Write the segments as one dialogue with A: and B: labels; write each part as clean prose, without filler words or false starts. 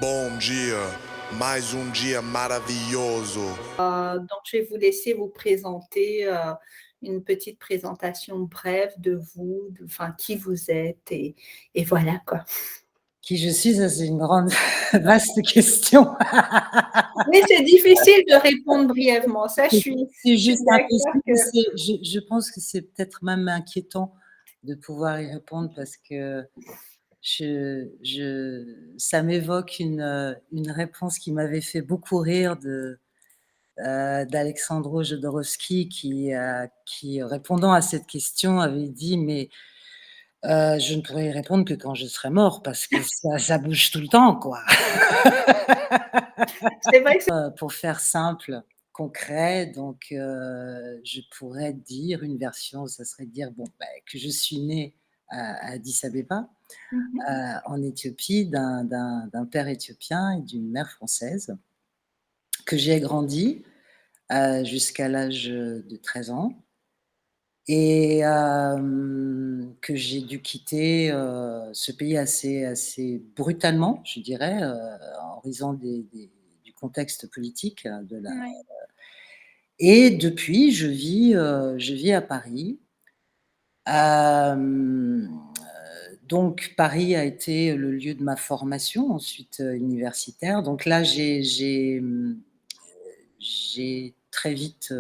A: Bom dia, mais dia maravilhoso.
B: Donc, je vais vous laisser vous présenter, une petite présentation brève de vous, enfin, qui vous êtes et voilà quoi.
C: Qui je suis, ça c'est une grande vaste question.
B: Mais c'est difficile de répondre brièvement, ça je
C: C'est
B: suis
C: c'est
B: je suis
C: juste
B: d'accord
C: impossible,
B: que
C: je pense que c'est peut-être même inquiétant de pouvoir y répondre parce que ça m'évoque une réponse qui m'avait fait beaucoup rire d'Alexandro Jodorowsky qui, répondant à cette question, avait dit: «Mais je ne pourrais y répondre que quand je serai mort parce que ça bouge tout le temps, quoi».
B: c'est vrai que
C: Pour faire simple, concret, donc je pourrais dire une version, ça serait de dire, bon, bah, que je suis née à Addis Abeba,
B: mmh mh.
C: en Éthiopie, d'un père éthiopien et d'une mère française, que j'ai grandi, jusqu'à l'âge, de 13 ans et que j'ai dû quitter, ce pays assez brutalement, je dirais, en raison du contexte politique, de la
B: Ouais.
C: et depuis je vis à Paris. Donc Paris a été le lieu de ma formation, ensuite, universitaire. Donc là, j'ai très vite,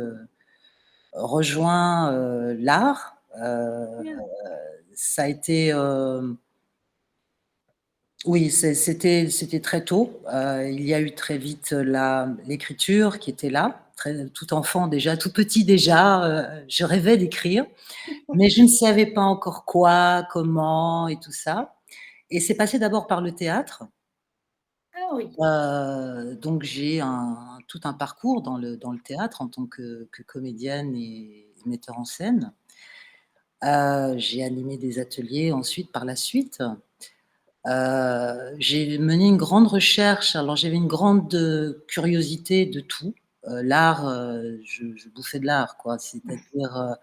C: rejoint, l'art.
B: Bien.
C: Ça a été, oui, c'était très tôt. Il y a eu très vite l'écriture qui était là. Tout enfant déjà, tout petit déjà, je rêvais d'écrire, mais je ne savais pas encore quoi, comment et tout ça. Et c'est passé d'abord par le théâtre.
B: Ah oui.
C: Donc j'ai tout un parcours dans le théâtre en tant que comédienne et metteur en scène. J'ai animé des ateliers ensuite par la suite. J'ai mené une grande recherche. Alors j'avais une grande, curiosité de tout. L'art, je bouffais de l'art, quoi. C'est-à-dire,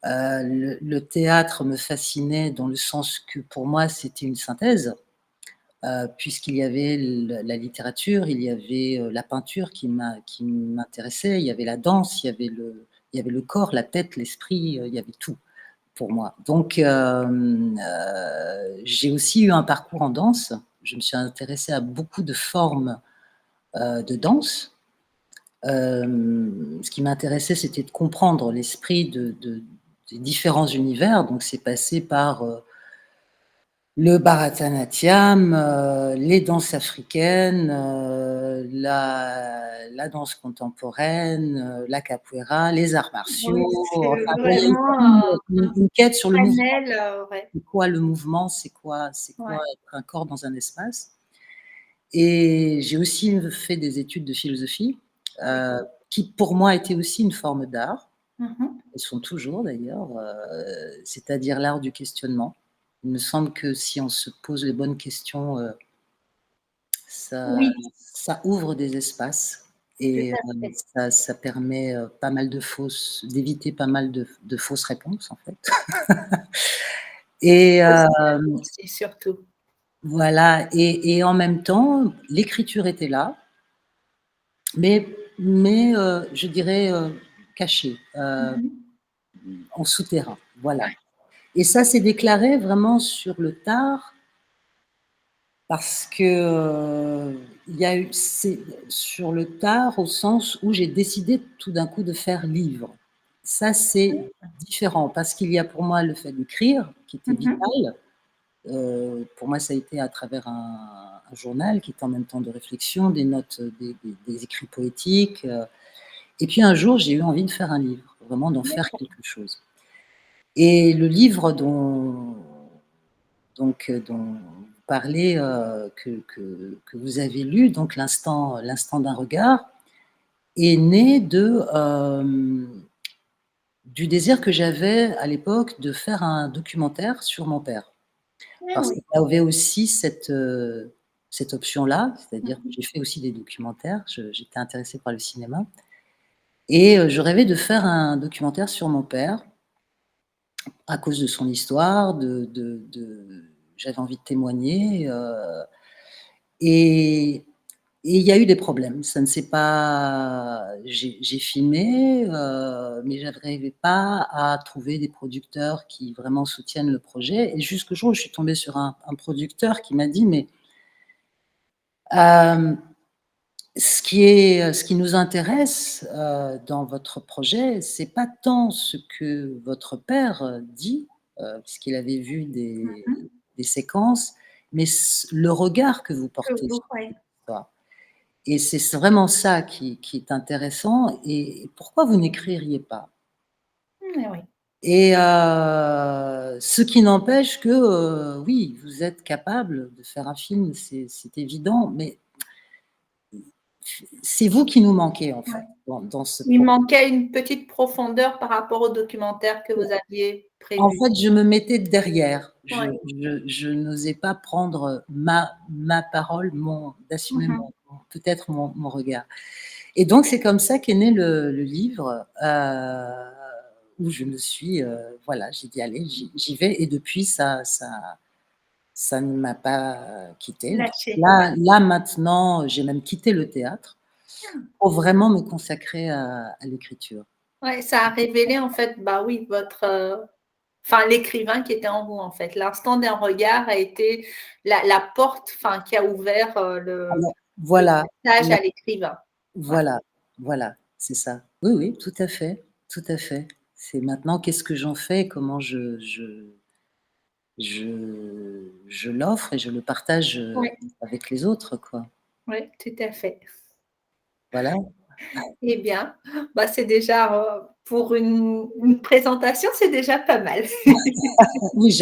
C: le théâtre me fascinait dans le sens que pour moi c'était une synthèse, puisqu'il y avait la littérature, il y avait, la peinture qui m'intéressait, il y avait la danse, il y avait le corps, la tête, l'esprit, il y avait tout pour moi. Donc j'ai aussi eu un parcours en danse. Je me suis intéressée à beaucoup de formes, de danse. Ce qui m'intéressait, c'était de comprendre l'esprit des différents univers. Donc c'est passé par, le Bharatanatyam, les danses africaines, la danse contemporaine, la capoeira, les arts martiaux.
B: Oui, c'est
C: Enfin bon, il y a
B: vraiment
C: une quête sur le mouvement.
B: panel, ouais,
C: C'est quoi le mouvement? C'est quoi
B: ouais.
C: être un corps dans un espace? Et j'ai aussi fait des études de philosophie, heu,
B: D'accord.
C: qui pour moi étaient aussi une forme d'art.
B: Mmh mh.
C: Elles sont toujours d'ailleurs, c'est-à-dire l'art du questionnement. Il me semble que si on se pose les bonnes questions, ça
B: Oui,
C: ça ouvre des espaces
B: tout
C: et
B: à fait.
C: ça permet, pas mal d'éviter pas mal de fausses réponses, en fait. Et
B: Aussi surtout.
C: voilà et en même temps, l'écriture était là, mais je dirais, cachée,
B: Mmh mh.
C: en souterrain, voilà. Et ça s'est déclaré vraiment sur le tard parce que, il y a eu c'est sur le tard au sens où j'ai décidé tout d'un coup de faire livre. Ça, c'est différent parce qu'il y a pour moi le fait d'écrire qui était
B: Mmh mh.
C: vital. Pour moi, ça a été à travers un journal qui était en même temps de réflexion, des notes, des écrits poétiques, et puis un jour, j'ai eu envie de faire un livre, vraiment d'en faire
B: D'accord.
C: quelque chose. Et le livre dont vous parlez, que vous avez lu, donc L'instant d'un regard, est né du désir que j'avais à l'époque de faire un documentaire sur mon père.
B: Ah
C: Parce qu'il
B: oui.
C: y avait aussi cette option-là,
B: Mmh
C: c'est-à-dire que
B: mh.
C: j'ai fait aussi des documentaires, j'étais intéressée par le cinéma et je rêvais de faire un documentaire sur mon père à cause de son histoire, j'avais envie de témoigner, Et il y a eu des problèmes. Ça ne s'est pas j'ai filmé, mais j'arrivais pas à trouver des producteurs qui vraiment soutiennent le projet et jusqu'au jour où je suis tombée sur un producteur qui m'a dit: «Mais, hem, ce qui nous intéresse, dans votre projet, c'est pas tant ce que votre père, dit, puisqu'il avait vu
B: Mmh.
C: des séquences, mais le regard que vous
B: Que
C: portez
B: vous
C: sur
B: ouais.
C: cette histoire». Et c'est vraiment ça qui est intéressant et pourquoi vous n'écririez pas?
B: Mmh, oui.
C: Et ce qui n'empêche que, oui, vous êtes capable de faire un film, c'est évident, mais c'est vous qui nous manquez, en fait,
B: Ouais.
C: dans ce
B: Il
C: pro
B: manquait une petite profondeur par rapport au documentaire que vous aviez
C: en
B: prévu.
C: fait, je me mettais derrière.
B: Ouais.
C: Je n'osais pas prendre ma parole, d'assumer
B: Mmh.
C: peut-être mon regard. Et donc c'est comme ça qu'est né le livre, où je me suis, voilà, j'ai dit: «Allez, j'y vais» et depuis ça ne m'a pas quittée. Donc
B: Lâché, ouais.
C: là maintenant, j'ai même quitté le théâtre pour vraiment me consacrer à l'écriture.
B: Ouais, ça a révélé en fait, bah oui, votre, enfin l'écrivain qui était en vous en fait. L'instant d'un regard a été la porte, enfin qui a ouvert,
C: Alors
B: le
C: voilà,
B: passage
C: la
B: à l'écrivain. Ouais.
C: voilà, voilà, c'est ça. Oui, oui, tout à fait, tout à fait. C'est maintenant qu'est-ce que j'en fais? Comment je l'offre et je le partage,
B: Ouais,
C: avec les autres, quoi.
B: ouais, tout à fait.
C: Voilà.
B: Eh bien, bah, c'est déjà, pour une présentation, c'est déjà pas mal.
C: Oui,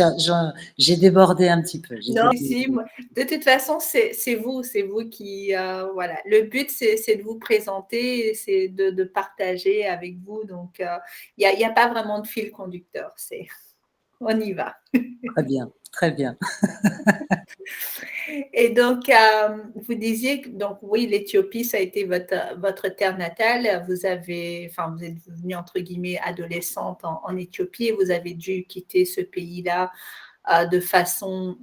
C: j'ai débordé un petit peu, j'ai
B: Non,
C: débordé.
B: si, moi de toute façon, c'est vous qui, voilà. Le but, c'est de vous présenter et c'est de partager avec vous donc il y a pas vraiment de fil conducteur, c'est on y va.
C: Très bien, très bien.
B: Et donc, vous disiez que donc oui, l'Éthiopie, ça a été votre terre natale. Vous avez enfin, vous êtes venue entre guillemets «adolescente» en Éthiopie et vous avez dû quitter ce pays-là, de façon,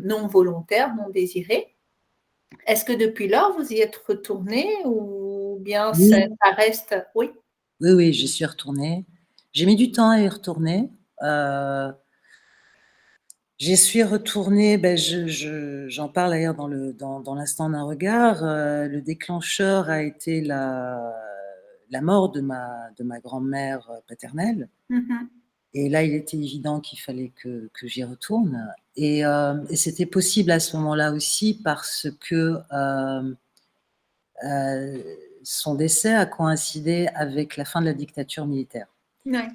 B: non volontaire, non désirée. Est-ce que depuis lors, vous y êtes retournée ou bien
C: Oui,
B: ça reste oui?
C: oui, oui, j'y suis retournée. J'ai mis du temps à y retourner. Heu, J'y suis retournée, j'en parle d'ailleurs dans l'instant d'un regard. Le déclencheur a été la mort de ma grand-mère, paternelle.
B: Mmh mh.
C: Et là, il était évident qu'il fallait que j'y retourne et c'était possible à ce moment-là aussi parce que, son décès a coïncidé avec la fin de la dictature militaire
B: Ouais.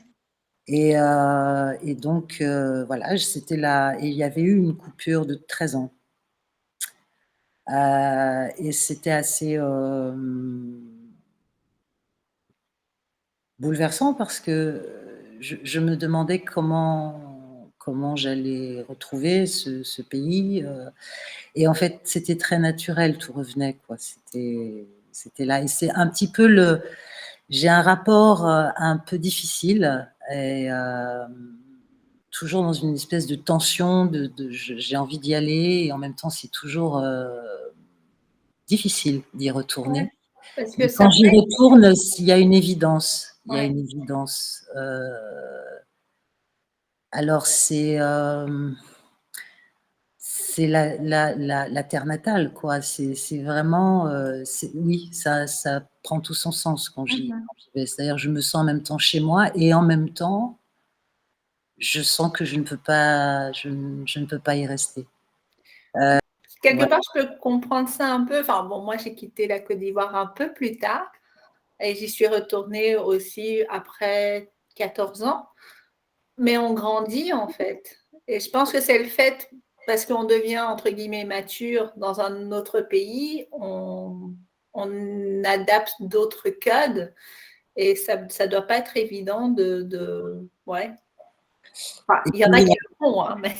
C: et donc voilà, c'était là et il y avait eu une coupure de 13 ans, et c'était assez, bouleversant parce que, je me demandais comment j'allais retrouver ce pays, et en fait, c'était très naturel, tout revenait quoi. C'était là et c'est un petit peu le j'ai un rapport, un peu difficile et toujours dans une espèce de tension de j'ai envie d'y aller et en même temps, c'est toujours, difficile d'y
B: Ouais,
C: retourner.
B: parce que
C: Mais
B: ça
C: quand j'y
B: peut être
C: retourne, il y a une évidence. Il y a
B: ouais.
C: une évidence. Alors c'est la terre natale, quoi. C'est vraiment, oui, ça prend tout son sens
B: Mmh mh.
C: quand j'y vais. C'est-à-dire, je me sens en même temps chez moi et en même temps, je sens que je ne peux pas y rester.
B: Quelque
C: Voilà.
B: part, je peux comprendre ça un peu. Enfin bon, moi, j'ai quitté la Côte d'Ivoire un peu plus tard et j'y suis retournée aussi après 14 ans. Mais on grandit en fait et je pense que c'est le fait parce qu'on devient entre guillemets «mature» dans un autre pays, on adapte d'autres codes et ça doit pas être évident de ouais. Enfin,
C: Et
B: il y en a
C: puis,
B: qui le font, hein, mais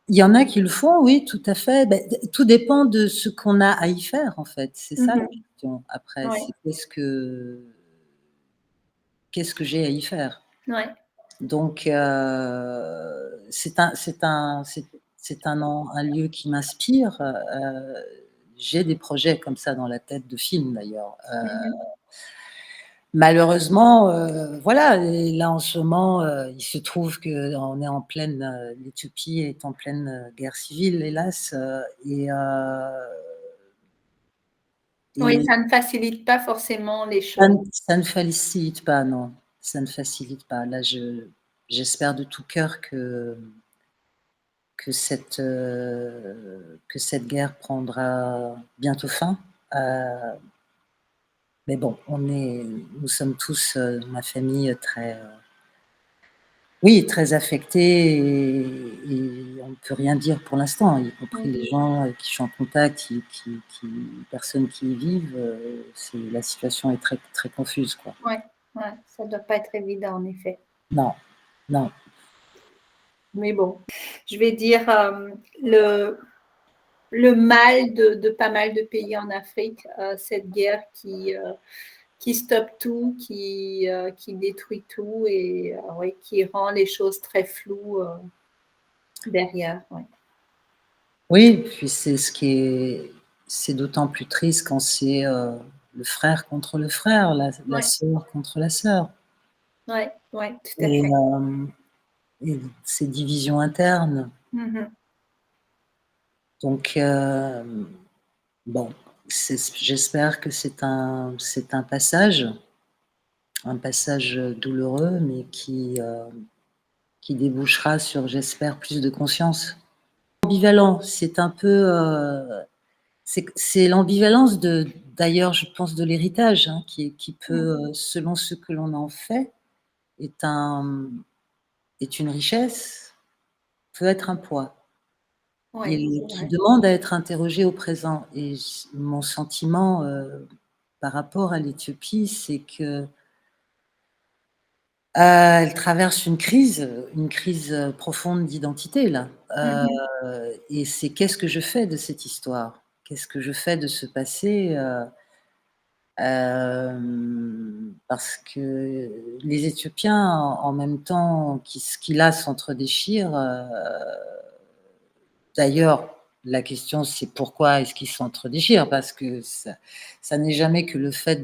C: il y en a qui le font, oui, tout à fait. Beh, tout dépend de ce qu'on a à y faire, en fait. C'est ça
B: mmh
C: la
B: mh.
C: question. Après,
B: Ouais,
C: c'est qu'est-ce que j'ai à y faire?
B: ouais.
C: Donc, c'est un lieu qui m'inspire. j'ai des projets comme ça dans la tête de films d'ailleurs.
B: Mmh.
C: Malheureusement, voilà, et là en ce moment, il se trouve qu'on est en pleine, l'Éthiopie est en pleine, guerre civile hélas,
B: Oui,
C: et
B: ça ne facilite pas forcément les
C: ça
B: choses.
C: ne ça ne facilite pas, non, ça ne facilite pas. Là, j'espère de tout cœur que cette guerre prendra bientôt fin. Heu, mais bon, nous sommes tous, ma famille, très, oui, très affectés et on ne peut rien dire pour l'instant, y compris
B: Mmh.
C: les gens, qui je suis en contact, personnes qui y vivent, la situation est très, très confuse, quoi.
B: Ouais, ouais, ça doit pas être évident en effet.
C: Non, non.
B: Mais bon, je vais dire, le mal de pas mal de pays en Afrique, cette guerre qui stoppe tout, qui détruit tout et oui, qui rend les choses très floues, derrière, ouais.
C: Oui, puis c'est d'autant plus triste quand c'est, le frère contre le frère, la
B: Ouais,
C: sœur contre la sœur
B: ouais, ouais, tout à
C: et
B: fait.
C: et ces divisions internes.
B: Mmh mh.
C: Donc bon, j'espère que c'est un passage, douloureux, mais qui débouchera sur, j'espère, plus de conscience. Ambivalent, c'est un peu, c'est l'ambivalence d'ailleurs, je pense, de l'héritage, hein, qui
B: Mmh.
C: peut, selon ce que l'on en fait, est un est une richesse, peut être un poids
B: Ouais,
C: et
B: c'est
C: qui
B: vrai.
C: demande à être interrogé au présent et mon sentiment, par rapport à l'Éthiopie, c'est que, elle traverse une crise, profonde d'identité là,
B: Mmh mh.
C: et c'est qu'est-ce que je fais de cette histoire? Qu'est-ce que je fais de ce passé? Parce que les Éthiopiens, en même temps qui là s'entre-déchirent, d'ailleurs, la question c'est pourquoi est-ce qu'ils s'entre-déchirent? Parce que ça n'est jamais que le fait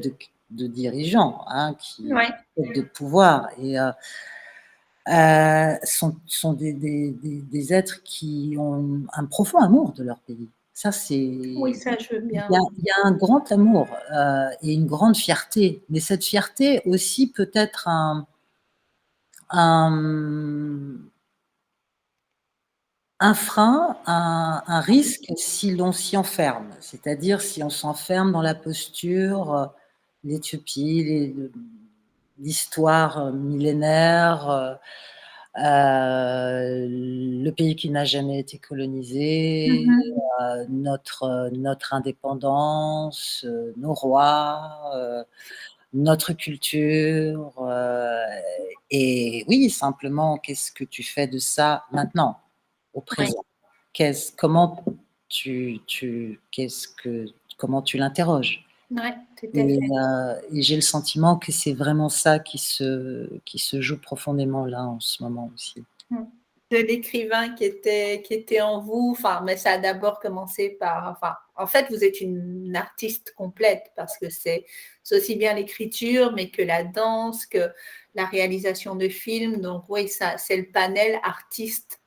C: de dirigeants, hein,
B: Ouais,
C: de pouvoir et sont des êtres qui ont un profond amour de leur pays. Ça,
B: oui,
C: c'est
B: ça je veux
C: il
B: bien,
C: y a
B: oui.
C: il y a un grand amour, et une grande fierté, mais cette fierté aussi peut être un, un frein, un risque si l'on s'y enferme. C'est-à-dire si on s'enferme dans la posture, l'Éthiopie, l'histoire, millénaire, le pays qui n'a jamais été
B: Mmh
C: colonisé,
B: mh.
C: notre indépendance, nos rois, notre culture, et oui, simplement, qu'est-ce que tu fais de ça maintenant, au
B: Ouais,
C: présent? Comment qu'est-ce que comment tu l'interroges?
B: ouais, tout à fait.
C: Et j'ai le sentiment que c'est vraiment ça qui se joue profondément là, en ce moment aussi.
B: Mmh. De l'écrivain qui était en vous, enfin, mais ça a d'abord commencé par enfin, en fait, vous êtes une artiste complète parce que c'est aussi bien l'écriture, mais que la danse, que la réalisation de films. Donc oui, ça c'est le panel artiste,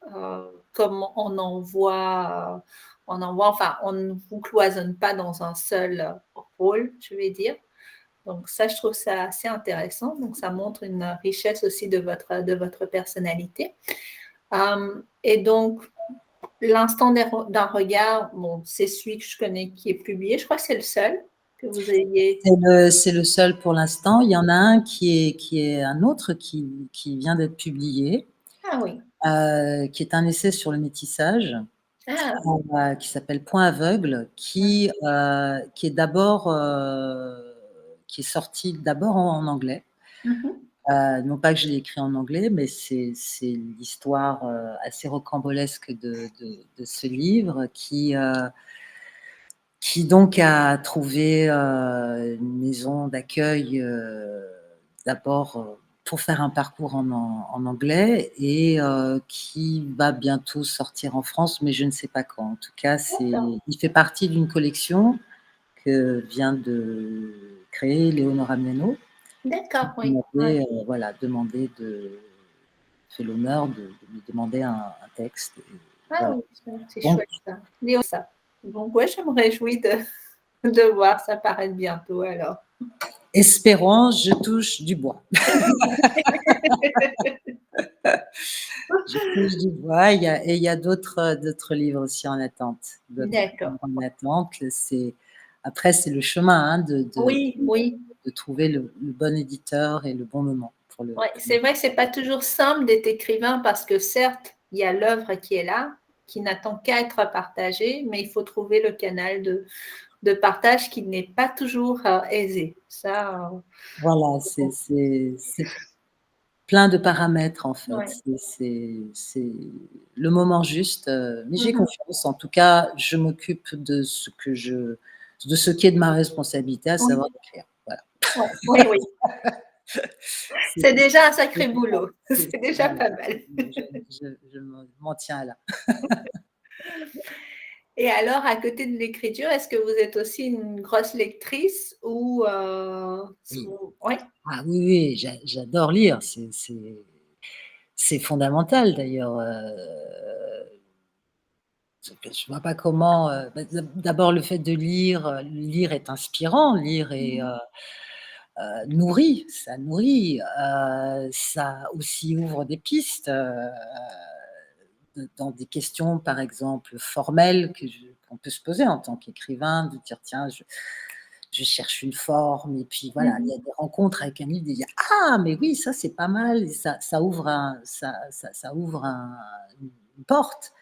B: comme on en voit, enfin, on ne vous cloisonne pas dans un seul, rôle, je vais dire. Donc ça, je trouve ça assez intéressant. Donc ça montre une richesse aussi de votre personnalité. Et donc, l'instant d'un regard, bon, c'est celui que je connais qui est publié. Je crois que c'est le seul que vous ayez.
C: C'est le seul pour l'instant. Il y en a un qui est un autre qui vient d'être publié,
B: Ah oui.
C: qui est un essai sur le métissage,
B: Ah.
C: qui s'appelle Point aveugle, qui est d'abord, qui est sorti d'abord en anglais.
B: Mmh mh.
C: Non pas que je l'ai écrit en anglais, mais c'est l'histoire, assez rocambolesque de ce livre qui donc a trouvé, une maison d'accueil, d'abord, pour faire un parcours en anglais et qui va bientôt sortir en France, mais je ne sais pas quand. En tout cas, il fait partie d'une collection que vient de créer Léonora Miano.
B: D'accord,
C: Qui
B: oui.
C: m'avait voilà, fait l'honneur de me demander un texte. Et
B: Ah
C: voilà.
B: oui, c'est
C: Donc,
B: chouette ça. Léo, ça. Donc, ouais, je me réjouis de voir ça paraître bientôt alors.
C: espérons, je touche du bois. Je touche du bois. Et il y a d'autres livres aussi en attente.
B: D'accord.
C: En attente. Après, c'est le chemin hein,
B: Oui, oui.
C: de trouver le bon éditeur et le bon moment.
B: Ouais, c'est vrai que c'est pas toujours simple d'être écrivain parce que certes, il y a l'œuvre qui est là, qui n'attend qu'à être partagée, mais il faut trouver le canal de partage qui n'est pas toujours aisé. Ça,
C: Voilà, c'est plein de paramètres en fait.
B: ouais.
C: C'est le moment juste. Mais j'ai confiance. En tout cas, je m'occupe de ce qui est de ma responsabilité, à
B: Oui.
C: savoir écrire. Voilà.
B: Ouais, oui, oui. C'est déjà un sacré boulot. C'est déjà pas mal.
C: Je m'en tiens là.
B: Et alors, à côté de l'écriture, est-ce que vous êtes aussi une grosse lectrice ou
C: Oui.
B: ouais.
C: Ah oui, oui, j'adore lire. C'est fondamental d'ailleurs. Je ne vois pas comment. D'abord, le fait de lire est inspirant, lire est nourrit, ça nourrit, ça aussi ouvre des pistes dans des questions, par exemple, formelles qu'on peut se poser en tant qu'écrivain, de dire tiens, je cherche une forme, et puis voilà, il y a des rencontres avec un livre, de dire ah, mais oui, ça c'est pas mal, et ça ouvre, ça ouvre une porte.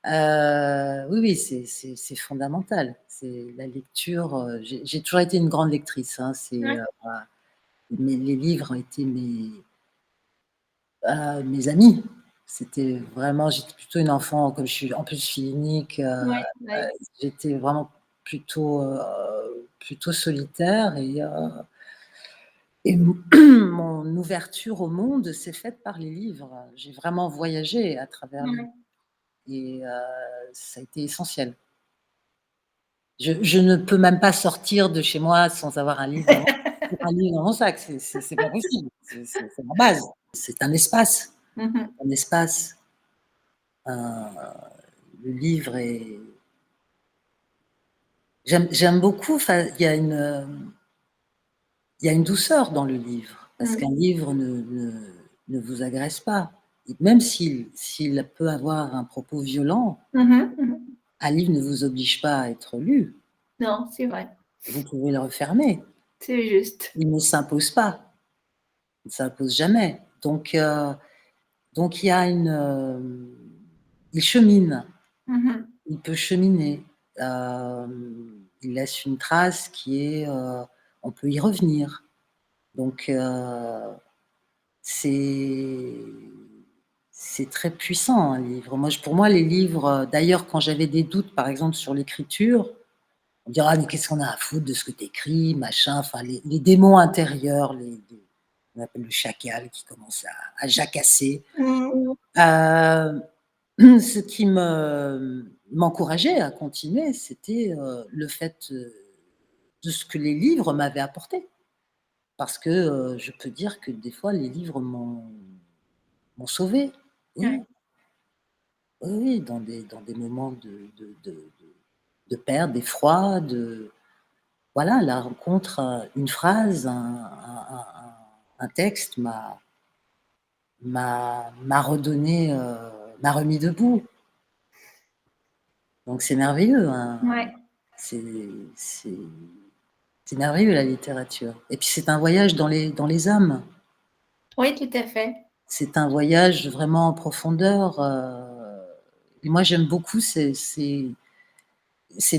C: Oui, oui, c'est fondamental. C'est la lecture. J'ai toujours été une grande lectrice. Hein, les livres ont été mes amis. C'était vraiment, j'étais plutôt une enfant, comme je suis en plus fille unique,
B: Ouais, ouais.
C: j'étais vraiment plutôt solitaire et mon ouverture au monde s'est faite par les livres. J'ai vraiment voyagé à travers les livres
B: Ouais.
C: et ça a été essentiel. Je ne peux même pas sortir de chez moi sans avoir un livre dans mon sac, c'est pas possible, c'est ma base. C'est un espace, un espace. Le livre est j'aime beaucoup, enfin, il y a une douceur dans le livre, parce qu'un livre ne vous agresse pas. Et même s'il peut avoir un propos violent, un livre ne vous oblige pas à être lu.
B: Non, c'est vrai.
C: Vous pouvez le refermer.
B: C'est juste.
C: Il ne s'impose pas. Il ne s'impose jamais. Donc il y a il chemine. Il peut cheminer. Il laisse une trace qui est, on peut y revenir. Donc c'est très puissant un livre. Pour moi, les livres, d'ailleurs, quand j'avais des doutes, par exemple, sur l'écriture, on dirait ah mais qu'est-ce qu'on a à foutre de ce que tu écris, machin. Enfin, les démons intérieurs, on appelle le chacal qui commence à jacasser. Ce qui m'encourageait à continuer, c'était le fait de ce que les livres m'avaient apporté. Parce que je peux dire que des fois, les livres m'ont sauvée. Oui,
B: Ouais.
C: oui, oui, dans des moments de perte, d'effroi, voilà, la rencontre, une phrase, un texte m'a redonné, m'a remis debout. Donc c'est merveilleux, hein.
B: Ouais.
C: C'est merveilleux la littérature. Et puis c'est un voyage dans les âmes.
B: Oui, tout à fait.
C: C'est un voyage vraiment en profondeur. Et moi j'aime beaucoup. C'est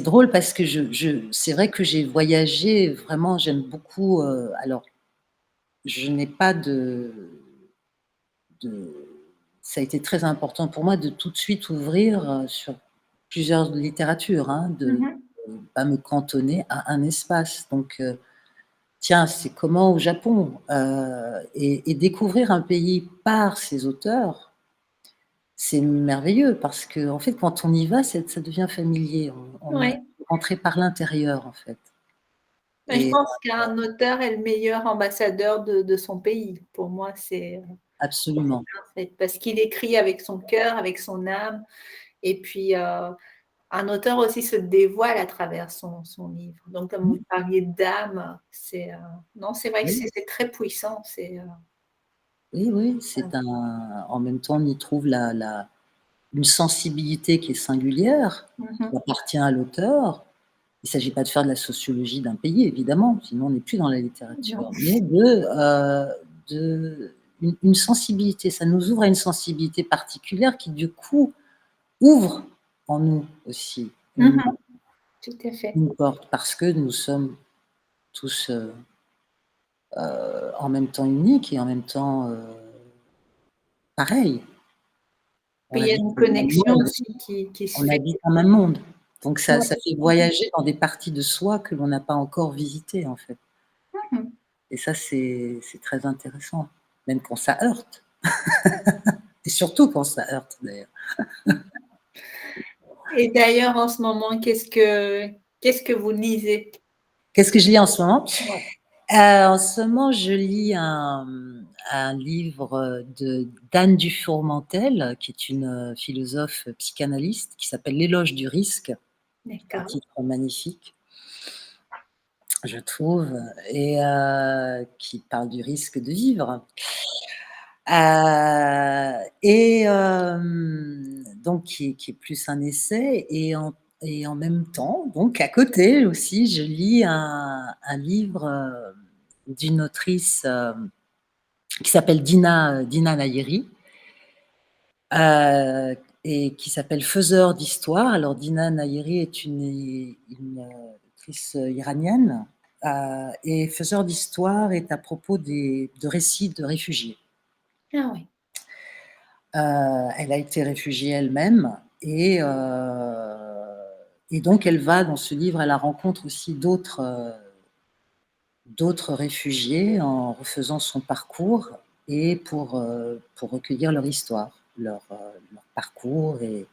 C: drôle parce que c'est vrai que j'ai voyagé vraiment. J'aime beaucoup. Alors je n'ai pas ça a été très important pour moi de tout de suite ouvrir sur plusieurs littératures, hein, de ne pas me cantonner à un espace. Donc tiens, c'est comment au Japon? Et découvrir un pays par ses auteurs, c'est merveilleux parce qu'en fait, quand on y va, ça devient familier. On est
B: Ouais.
C: rentré par l'intérieur, en fait.
B: Mais je
C: Et
B: pense qu'un auteur est le meilleur ambassadeur de son pays. Pour moi, c'est
C: absolument.
B: ça, en fait, parce qu'il écrit avec son cœur, avec son âme et puis, un auteur aussi se dévoile à travers son livre. Donc comme
C: Mmh,
B: vous parliez d'âme, non, c'est vrai que
C: oui,
B: c'est très puissant,
C: oui, oui, c'est un en même temps, on y trouve une sensibilité qui est singulière,
B: mmh
C: qui
B: mh.
C: appartient à l'auteur. Il ne s'agit pas de faire de la sociologie d'un pays, évidemment, sinon on n'est plus dans la littérature,
B: Non.
C: mais de une sensibilité. Ça nous ouvre à une sensibilité particulière qui, du coup, ouvre en nous aussi
B: Mmh mh. Tout à fait.
C: une porte parce que nous sommes tous, en même temps uniques et en même temps, pareils. On
B: Puis il y a
C: habite
B: une
C: le même
B: connexion
C: monde,
B: aussi qui se
C: on
B: fait.
C: habite un même monde. Donc
B: Ouais.
C: ça fait
B: Mmh
C: voyager dans des parties de soi que l'on n'a pas encore visitées, en fait.
B: mh.
C: Et ça, c'est très intéressant, même quand ça heurte et surtout quand ça heurte, d'ailleurs.
B: Et d'ailleurs, en ce moment, qu'est-ce que vous lisez?
C: Qu'est-ce que je lis en ce moment?
B: Ouais.
C: En ce moment, je lis un livre, de d'Anne Dufourmentel, qui est une, philosophe psychanalyste, qui s'appelle «L'éloge du risque», un
B: D'accord.
C: titre magnifique, je trouve, et qui parle du risque de vivre. Donc qui est plus un essai, et en même temps, donc à côté aussi, je lis un livre, d'une autrice, qui s'appelle Dina Nayeri, heu et qui s'appelle «Faiseur d'histoire». Alors Dina Nayeri est une autrice iranienne, et «Faiseur d'histoire» est à propos de récits de réfugiés.
B: Ah oui.
C: Elle a été réfugiée elle-même, et donc elle va dans ce livre à la rencontre aussi d'autres réfugiés en refaisant son parcours, et pour recueillir leur histoire, leur parcours, et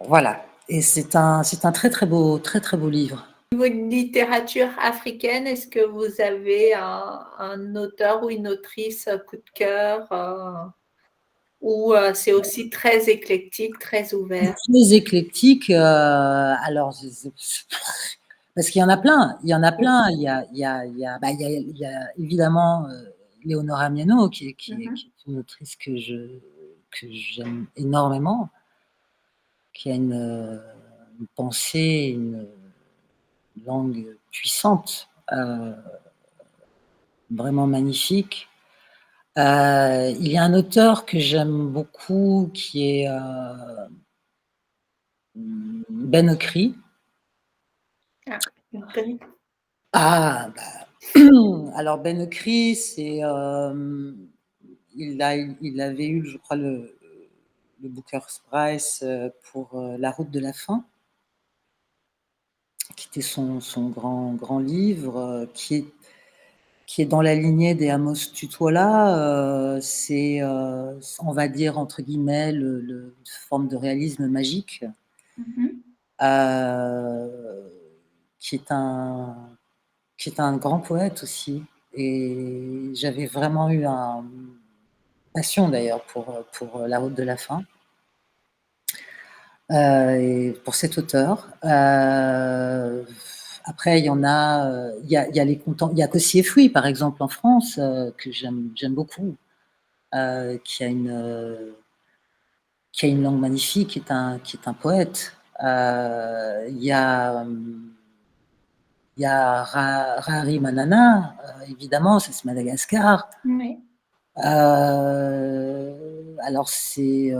C: voilà, et c'est un très, très beau livre.
B: Au niveau de littérature africaine, est-ce que vous avez un auteur ou une autrice, coup de cœur, ou c'est aussi très éclectique, très
C: C'est
B: ouvert?
C: très éclectique, alors je parce qu'il y en a plein, il y en a plein. Il y a évidemment, Léonora Miano
B: Mmh mh.
C: qui est une autrice que j'aime énormément, qui a une pensée, une langue puissante, vraiment magnifique. Il y a un auteur que j'aime beaucoup qui est, Ben Okri.
B: Ah, je ne connais pas.
C: Ah, bah, alors Ben Okri, c'est, il avait eu, je crois, le Booker's Prize, pour, La route de la faim, qui était son grand livre, qui est dans la lignée des Amos Tutuola. C'est, on va dire, entre guillemets, une forme de réalisme magique,
B: Mmh mh.
C: heu, qui est un qui est un grand poète aussi, et j'avais vraiment eu passion d'ailleurs pour, La route de la faim, et pour cet auteur. Après il y en a, il y a les contents, il y a Cossy et Fouille par exemple en France, que j'aime beaucoup, qui a une langue magnifique, qui est un poète. Il y a Rahari Manana, évidemment, ça c'est Madagascar.
B: Oui.
C: Alors c'est,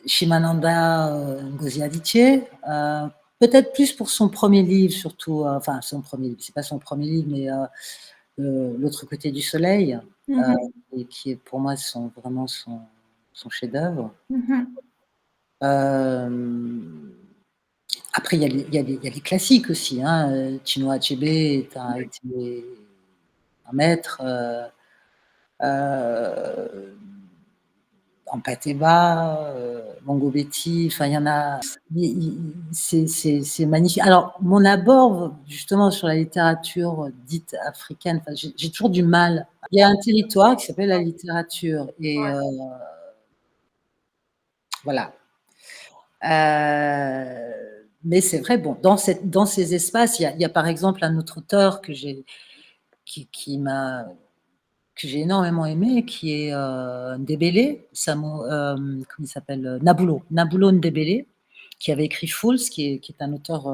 C: Chimamanda, Ngozi Adichie, peut-être plus pour son premier livre surtout, enfin son premier livre, c'est pas son premier livre, mais L'autre côté du soleil,
B: Mmh
C: heu
B: mh.
C: et qui est pour moi vraiment son chef-d'œuvre.
B: Mmh mh.
C: Hem, Après, il y a les classiques aussi, hein. Chinua Achebe a été un maître. Ampateba, Mongo Betty, enfin il y en a, c'est magnifique. Alors mon abord justement sur la littérature dite africaine, enfin, j'ai toujours du mal. Il y a un territoire qui s'appelle la littérature et
B: Ouais.
C: voilà. Mais c'est vrai, bon, dans ces espaces, il y a par exemple un autre auteur qui m'a que j'ai énormément aimé, qui est Ndebele, comment il s'appelle, Nabulo Ndebele, qui avait écrit Fools, qui est un auteur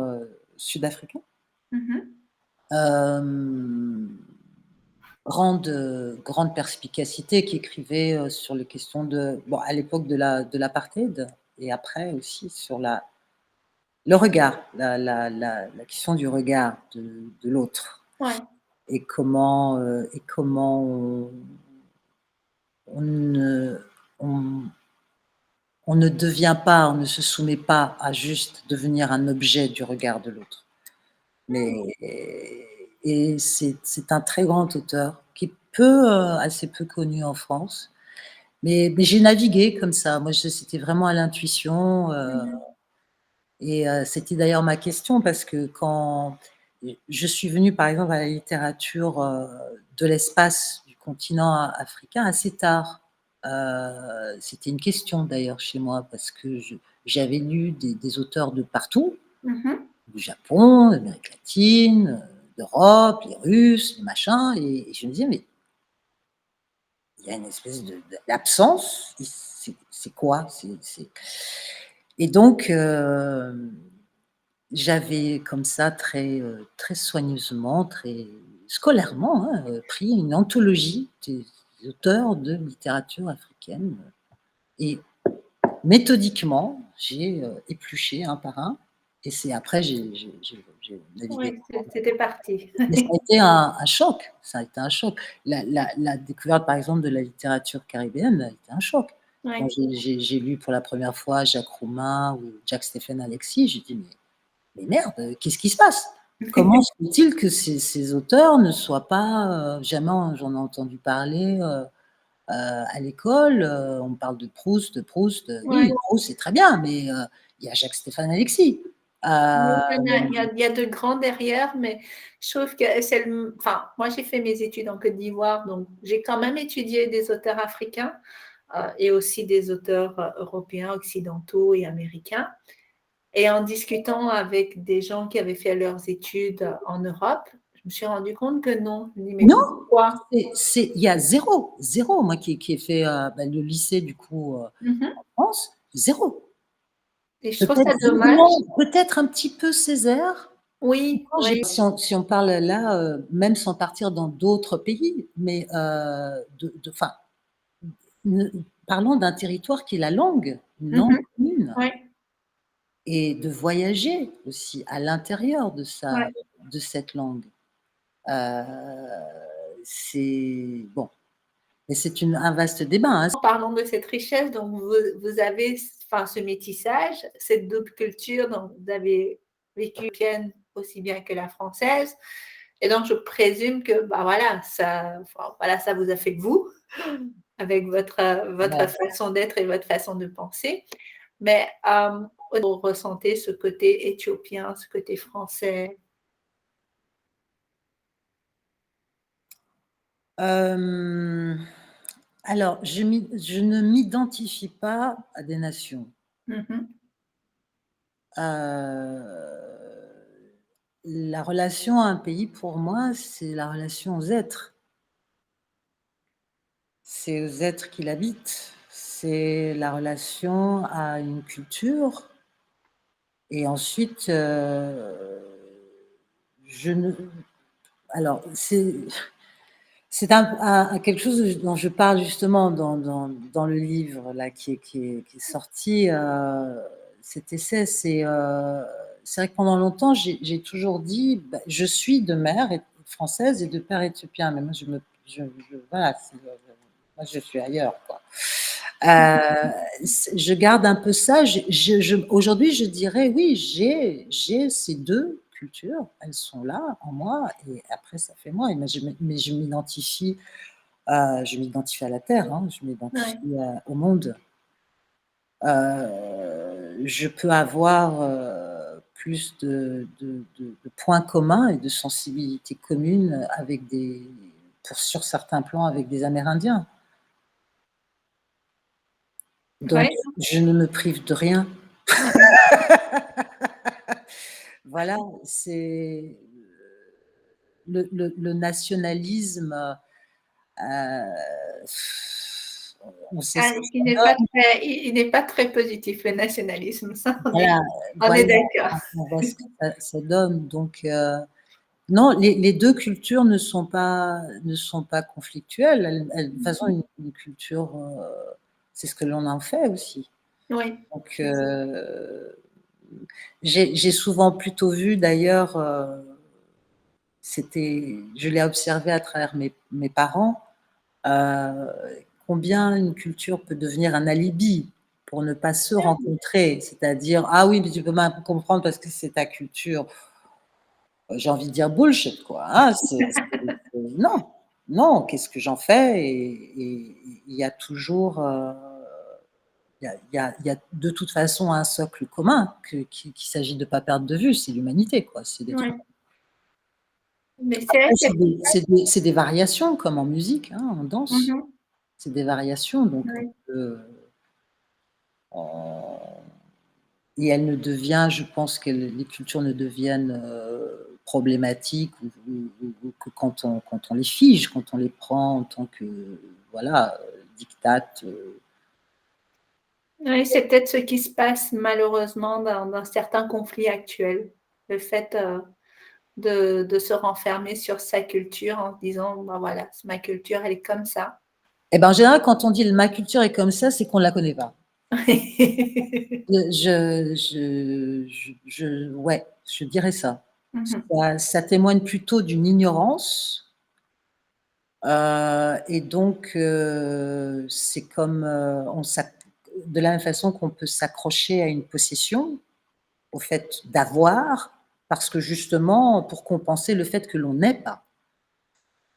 C: sud-africain. Euh, grande perspicacité, qui écrivait sur les questions bon, à l'époque de l'apartheid, et après aussi sur le regard, la question du regard de l'autre.
B: Ouais.
C: Et comment on ne, on, on ne devient pas, on ne se soumet pas à juste devenir un objet du regard de l'autre. Et c'est un très grand auteur qui est assez peu connu en France. Mais j'ai navigué comme ça. Moi, c'était vraiment à l'intuition. Et c'était d'ailleurs ma question, parce que quand je suis venue, par exemple, à la littérature de l'espace du continent africain assez tard. C'était une question d'ailleurs chez moi, parce que j'avais lu des auteurs de partout, du Japon, d'Amérique latine, d'Europe, les Russes, les machins, et je me disais, mais il y a une espèce d'absence. C'est quoi? Et donc, j'avais comme ça très soigneusement, très scolairement, hein, pris une anthologie des auteurs de littérature africaine, et méthodiquement, j'ai épluché un par un, et c'est après j'ai navigué.
B: Oui, c'était parti.
C: Mais ça a été un choc, ça a été un choc. La découverte, par exemple, de la littérature caribéenne a été un choc. Quand
B: Ouais.
C: j'ai lu pour la première fois Jacques Roumain ou Jacques-Stéphane Alexis, j'ai dit, mais merde, qu'est-ce qui se passe? Comment se fait-il que ces auteurs ne soient pas, jamais j'en ai entendu parler à l'école? On parle de Proust, oui,
B: Ouais.
C: Proust c'est très bien, mais il y a Jacques-Stéphane Alexis.
B: Il y a de grands derrière, mais je trouve que enfin, moi j'ai fait mes études en Côte d'Ivoire, donc j'ai quand même étudié des auteurs africains et aussi des auteurs européens, occidentaux et américains. Et en discutant avec des gens qui avaient fait leurs études en Europe, je me suis rendu compte que non. Je me dis, mais
C: Non,
B: pourquoi?
C: il y a zéro, moi qui ai fait le lycée du coup en France, zéro.
B: Et je trouve
C: Peut-être
B: ça dommage.
C: Villon, peut-être un petit peu Césaire.
B: Oui, oui.
C: Si on parle là, même sans partir dans d'autres pays, mais enfin, parlons d'un territoire qui est la langue, une langue commune,
B: Oui,
C: et de voyager aussi à l'intérieur
B: oui.
C: de cette langue. C'est bon, mais c'est un vaste débat, hein.
B: Parlons de cette richesse, donc vous avez enfin, ce métissage, cette double culture, donc vous avez vécu aussi bien que la française. Et donc, je présume que bah, voilà, ça vous a fait de vous, avec votre
C: Ouais.
B: façon d'être et votre façon de penser. Mais vous ressentez ce côté éthiopien, ce côté français.
C: Alors, je ne m'identifie pas à des nations. La relation à un pays, pour moi, c'est la relation aux êtres. C'est aux êtres qui l'habitent. C'est la relation à une culture. Et ensuite, je ne. Alors, c'est quelque chose dont je parle justement dans le livre là, qui est sorti. Cet essai, c'est vrai que pendant longtemps, j'ai toujours dit, bah, je suis de mère française et de père éthiopien, mais moi, voilà, moi, je suis ailleurs, quoi. Je garde un peu ça. Aujourd'hui, je dirais oui, j'ai ces deux cultures, elles sont là en moi, et après ça fait moi. Mais je m'identifie à la terre, hein, je m'identifie
B: Ouais.
C: au monde. Je peux avoir plus de points communs et de sensibilités communes sur certains plans avec des Amérindiens. Donc,
B: Ouais.
C: je ne me prive de rien.
B: Ouais.
C: Voilà, c'est le nationalisme, on sait ce
B: Ah,
C: que ça donne.
B: il n'est pas très positif, le nationalisme, ça,
C: Voilà,
B: on est
C: voilà,
B: d'accord.
C: on voit ce que ça donne. Donc, non, les 2 cultures ne sont pas conflictuelles. De toute façon, une culture, c'est ce que l'on en fait aussi.
B: Oui,
C: Donc, j'ai souvent plutôt vu d'ailleurs, je l'ai observé à travers mes parents, heu, combien une culture peut devenir un alibi pour ne pas se rencontrer. C'est-à-dire: «Ah oui, mais tu peux pas me comprendre parce que c'est ta culture». J'ai envie de dire bullshit quoi, hein, non, non, qu'est-ce que j'en fais? Et il y a toujours, il y a de toute façon un socle commun qu'il s'agit de pas perdre de vue, c'est l'humanité quoi, c'est d'être
B: oui.
C: humain.
B: Mais c'est vrai
C: Après
B: que
C: c'est des variations comme en musique, hein, en danse.
B: mmh
C: C'est des variations donc on
B: oui,
C: peut, on et elle ne devient je pense que les cultures ne deviennent, problématiques ou que quand on les fige, quand on les prend en tant que voilà, diktat,
B: oui, c'est peut-être ce qui se passe malheureusement dans certains conflits actuels. Le fait, de se renfermer sur sa culture en se disant: «Bah, voilà, c'est ma culture, elle est comme ça».
C: et ben, en général quand on dit: «Ma culture est comme ça», c'est qu'on la connaît pas. Ouais, je dirais ça.
B: Mmh
C: Ça témoigne plutôt d'une ignorance, et donc c'est comme, de la même façon qu'on peut s'accrocher à une possession, au fait d'avoir, parce que justement, pour compenser le fait que l'on n'est pas,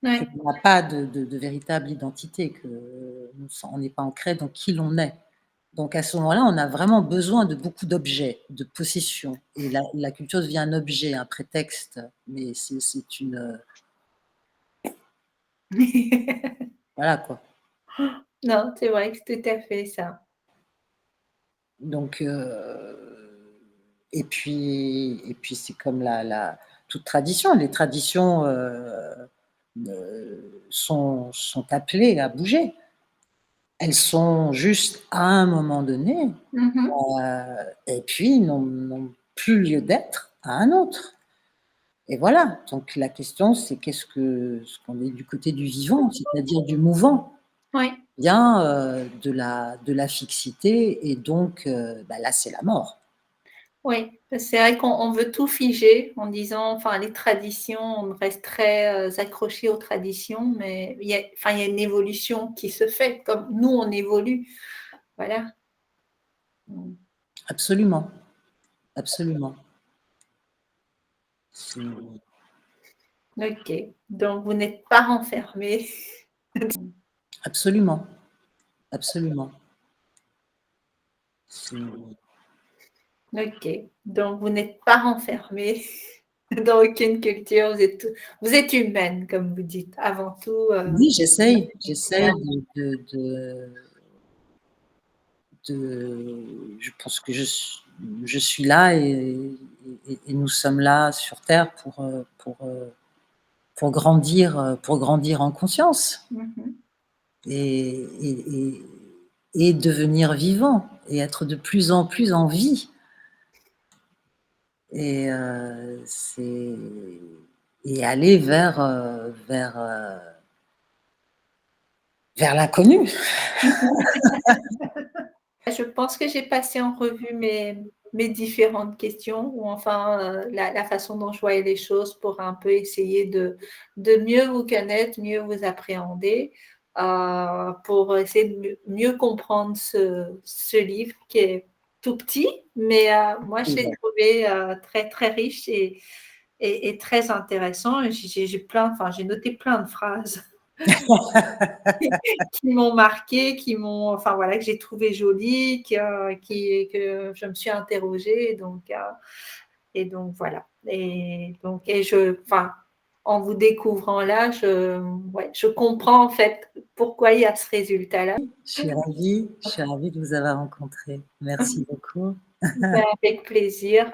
C: que
B: Ouais,
C: l'on n'a pas de véritable identité, que on n'est pas ancré dans qui l'on est. Donc à ce moment-là, on a vraiment besoin de beaucoup d'objets, de possessions, et la culture devient un objet, un prétexte, mais c'est une, voilà quoi.
B: non, c'est vrai que c'est tout à fait ça.
C: Donc et puis c'est comme la toute tradition. Les traditions, sont appelées à bouger. Elles sont juste à un moment donné,
B: Mmh
C: et puis n'ont plus lieu d'être à un autre. Et voilà, donc la question c'est ce qu'on est du côté du vivant, c'est-à-dire du mouvant,
B: Oui.
C: bien, de la fixité, et donc bah, là c'est la mort.
B: Oui, c'est vrai qu'on veut tout figer en disant enfin les traditions, on reste très, accroché aux traditions, mais il y a une évolution qui se fait comme nous on évolue, voilà. Mmh.
C: Absolument, absolument. C'est
B: OK, donc vous n'êtes pas renfermés.
C: absolument, absolument. C'est
B: OK, donc vous n'êtes pas renfermés dans aucune culture, vous êtes humaine comme vous dites, avant tout,
C: Oui, j'essaye je pense que je suis là, et nous sommes là sur terre pour grandir en conscience,
B: mmh mh.
C: et et et devenir vivant et être de plus en plus en vie, et aller vers l'inconnu.
B: Je pense que j'ai passé en revue mes différentes questions ou enfin, la façon dont je voyais les choses pour un peu essayer de mieux vous connaître, mieux vous appréhender. pour essayer de mieux comprendre ce livre qui est tout petit, mais moi je l'ai
C: Ouais.
B: trouvé très très riche et très intéressant. Et j'ai noté plein de phrases qui m'ont marqué, enfin voilà, que j'ai trouvé jolies, que je me suis interrogée, et donc voilà. Enfin, en vous découvrant là, ouais, je comprends en fait pourquoi il y a ce résultat-là.
C: Je suis ravie de vous avoir rencontré. Merci beaucoup.
B: Ben, avec plaisir.